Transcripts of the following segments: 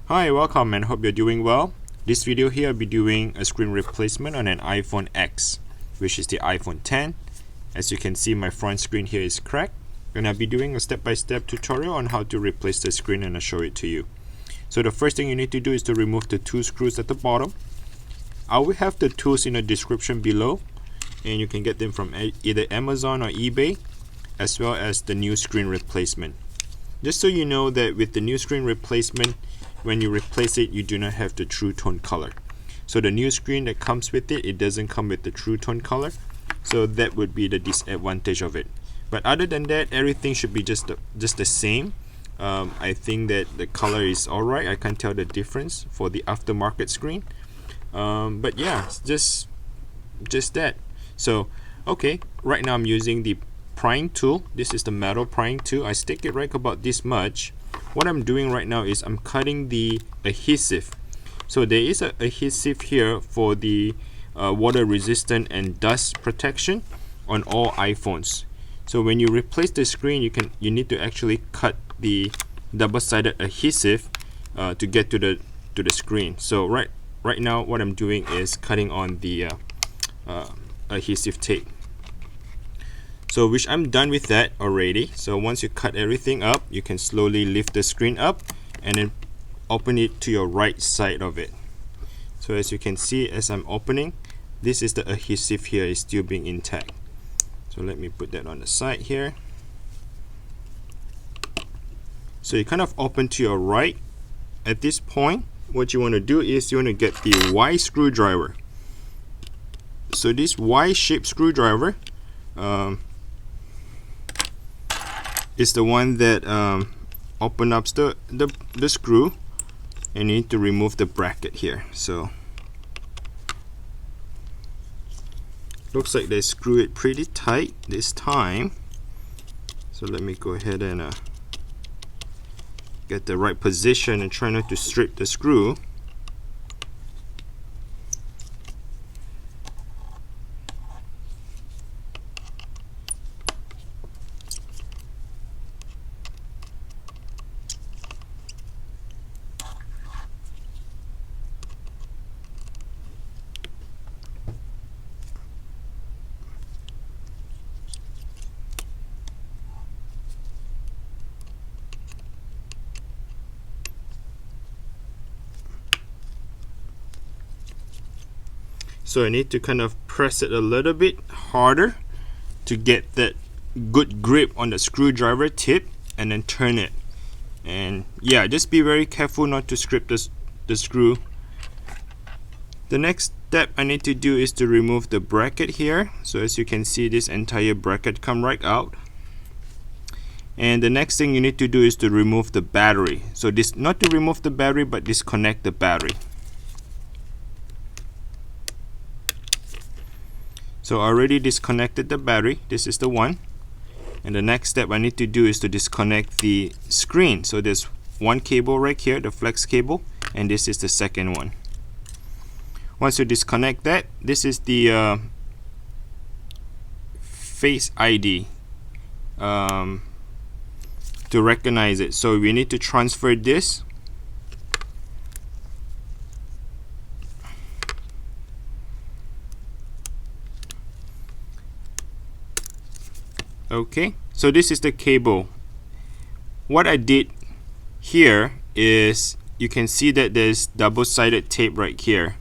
Hi, welcome and hope you're doing well. This video here I'll be doing a screen replacement on an iPhone X, which is the iPhone 10. As you can see, my front screen here is cracked, and I'll be doing a step-by-step tutorial on how to replace the screen, and I'll show it to you. So the first thing you need to do is to remove the two screws at the bottom. I will have the tools in the description below, and you can get them from either Amazon or eBay, as well as the new screen replacement. Just so you know that with the new screen replacement, when you replace it, you do not have the true tone color. So the new screen that comes with it, it doesn't come with the true tone color. So that would be the disadvantage of it. But other than that, everything should be just the same. I think that the color is alright. I can't tell the difference for the aftermarket screen. But yeah, just that. So okay, right now I'm using the prying tool. This is the metal prying tool. I stick it right about this much. What I'm doing right now is I'm cutting the adhesive. So there is an adhesive here for the water resistant and dust protection on all iPhones. So when you replace the screen, you need to actually cut the double-sided adhesive to get to the screen. So right now what I'm doing is cutting on the adhesive tape. So which I'm done with that already. So once you cut everything up, you can slowly lift the screen up and then open it to your right side of it. So as you can see, as I'm opening, this is the adhesive here is still being intact. So let me put that on the side here. So you kind of open to your right. At this point, what you want to do is you want to get the Y screwdriver. So this Y-shaped screwdriver is the one that open up the screw, and you need to remove the bracket here. So looks like they screw it pretty tight this time. So let me go ahead and get the right position and try not to strip the screw. So I need to kind of press it a little bit harder to get that good grip on the screwdriver tip, and then turn it. And yeah, just be very careful not to strip the screw. The next step I need to do is to remove the bracket here. So as you can see, this entire bracket come right out. And the next thing you need to do is to remove the battery. So this, not to remove the battery, but disconnect the battery. So I already disconnected the battery. This is the one. And the next step I need to do is to disconnect the screen. So there's one cable right here, the flex cable, and this is the second one. Once you disconnect that, this is the Face ID to recognize it. So we need to transfer this. Okay, so this is the cable. What I did here is, you can see that there's double-sided tape right here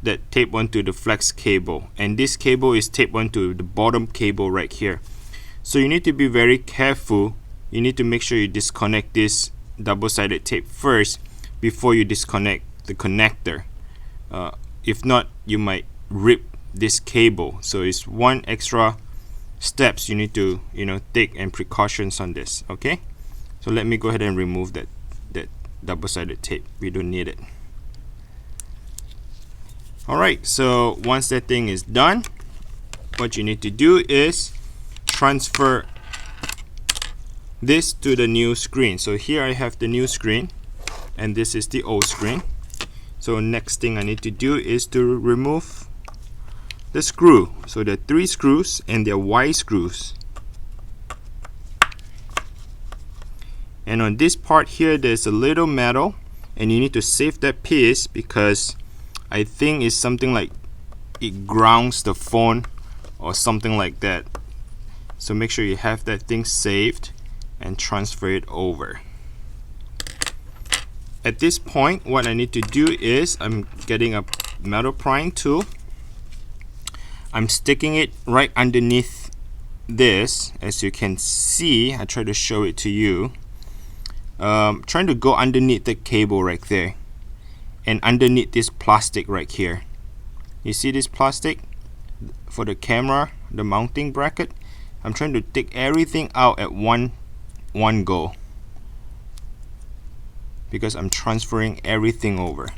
that tape onto the flex cable, and this cable is taped onto the bottom cable right here. So you need to be very careful. You need to make sure you disconnect this double-sided tape first before you disconnect the connector. If not, you might rip this cable. So it's one extra steps you need to take and precautions on this. Okay, so let me go ahead and remove that double-sided tape. We don't need it. Alright, so once that thing is done, what you need to do is transfer this to the new screen. So here I have the new screen, and this is the old screen. So next thing I need to do is to remove the screw. So there are 3 screws, and they're Y screws. And on this part here, there's a little metal and you need to save that piece because I think it's something like it grounds the phone or something like that. So make sure you have that thing saved and transfer it over. At this point, what I need to do is I'm getting a metal prying tool. I'm sticking it right underneath this. As you can see, I try to show it to you. Trying to go underneath the cable right there and underneath this plastic right here. You see this plastic for the camera, the mounting bracket? I'm trying to take everything out at one go because I'm transferring everything over.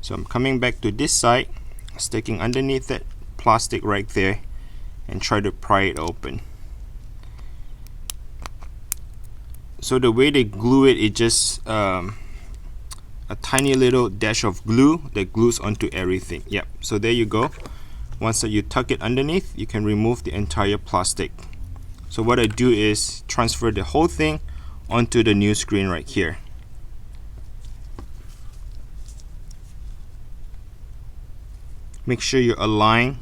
So I'm coming back to this side, sticking underneath that plastic right there and try to pry it open. So the way they glue it is just a tiny little dash of glue that glues onto everything. Yep, so there you go. Once you tuck it underneath, you can remove the entire plastic. So what I do is transfer the whole thing onto the new screen right here. Make sure you align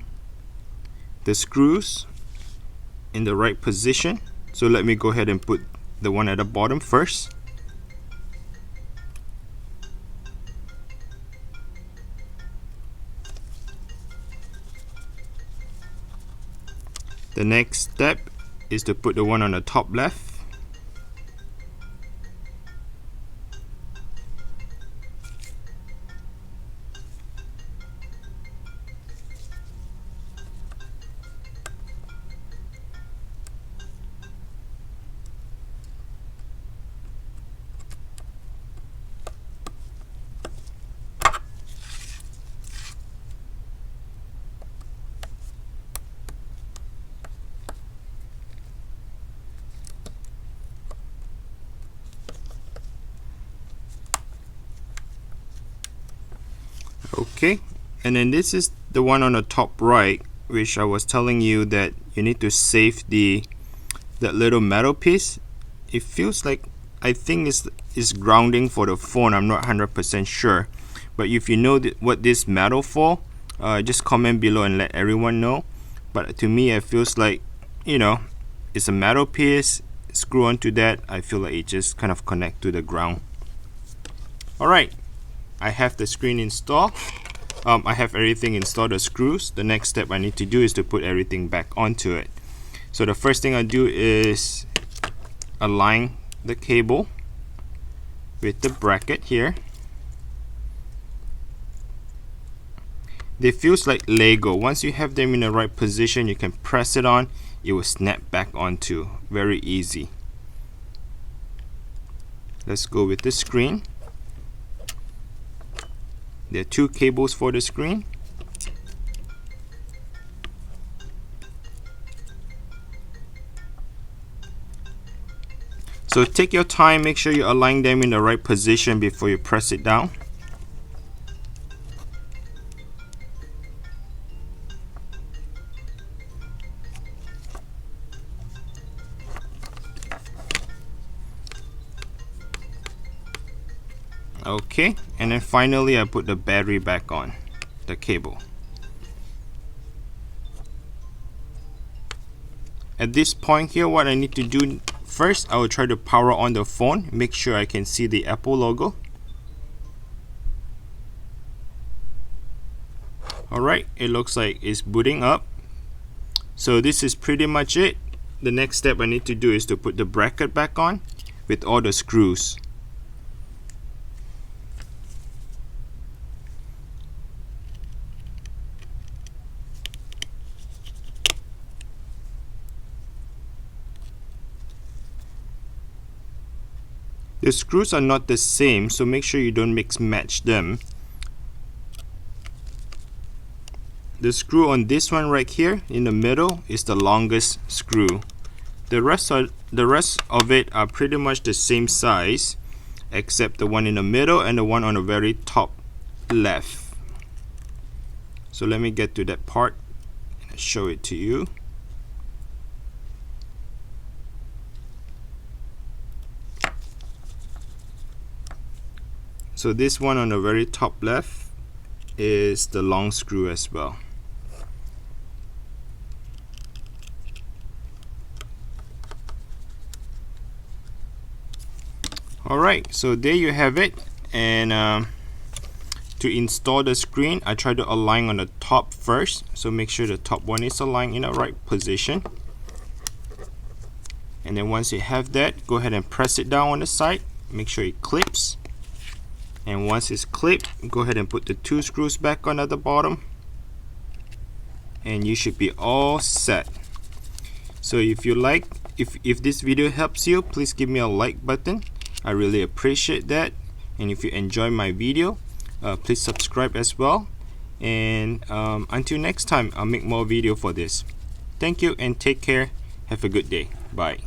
the screws in the right position. So let me go ahead and put the one at the bottom first. The next step is to put the one on the top left. Okay, and then this is the one on the top right, which I was telling you that you need to save that little metal piece. It feels like, I think it's grounding for the phone. I'm not 100% sure, but if you know what this metal for, just comment below and let everyone know. But to me, it feels like, you know, it's a metal piece. Screw onto that. I feel like it just kind of connect to the ground. Alright, I have the screen installed. I have everything installed, the screws. The next step I need to do is to put everything back onto it. So the first thing I do is align the cable with the bracket here. They feels like Lego. Once you have them in the right position, you can press it on, it will snap back onto. Very easy. Let's go with the screen. There are two cables for the screen. So take your time, make sure you align them in the right position before you press it down. Okay, and then finally I put the battery back on the cable. At this point here, what I need to do first, I will try to power on the phone, make sure I can see the Apple logo. Alright, it looks like it's booting up. So this is pretty much it. The next step I need to do is to put the bracket back on with all the screws. The screws are not the same, so make sure you don't mix match them. The screw on this one right here in the middle is the longest screw. The rest of it are pretty much the same size, except the one in the middle and the one on the very top left. So let me get to that part and show it to you. So this one on the very top left is the long screw as well. Alright, so there you have it. And to install the screen, I try to align on the top first, so make sure the top one is aligned in the right position. And then once you have that, go ahead and press it down on the side, make sure it clips. And once it's clipped, go ahead and put the 2 screws back on at the bottom, and you should be all set. So if you like, if this video helps you, please give me a like button. I really appreciate that. And if you enjoy my video, please subscribe as well. And until next time, I'll make more video for this. Thank you and take care. Have a good day. Bye.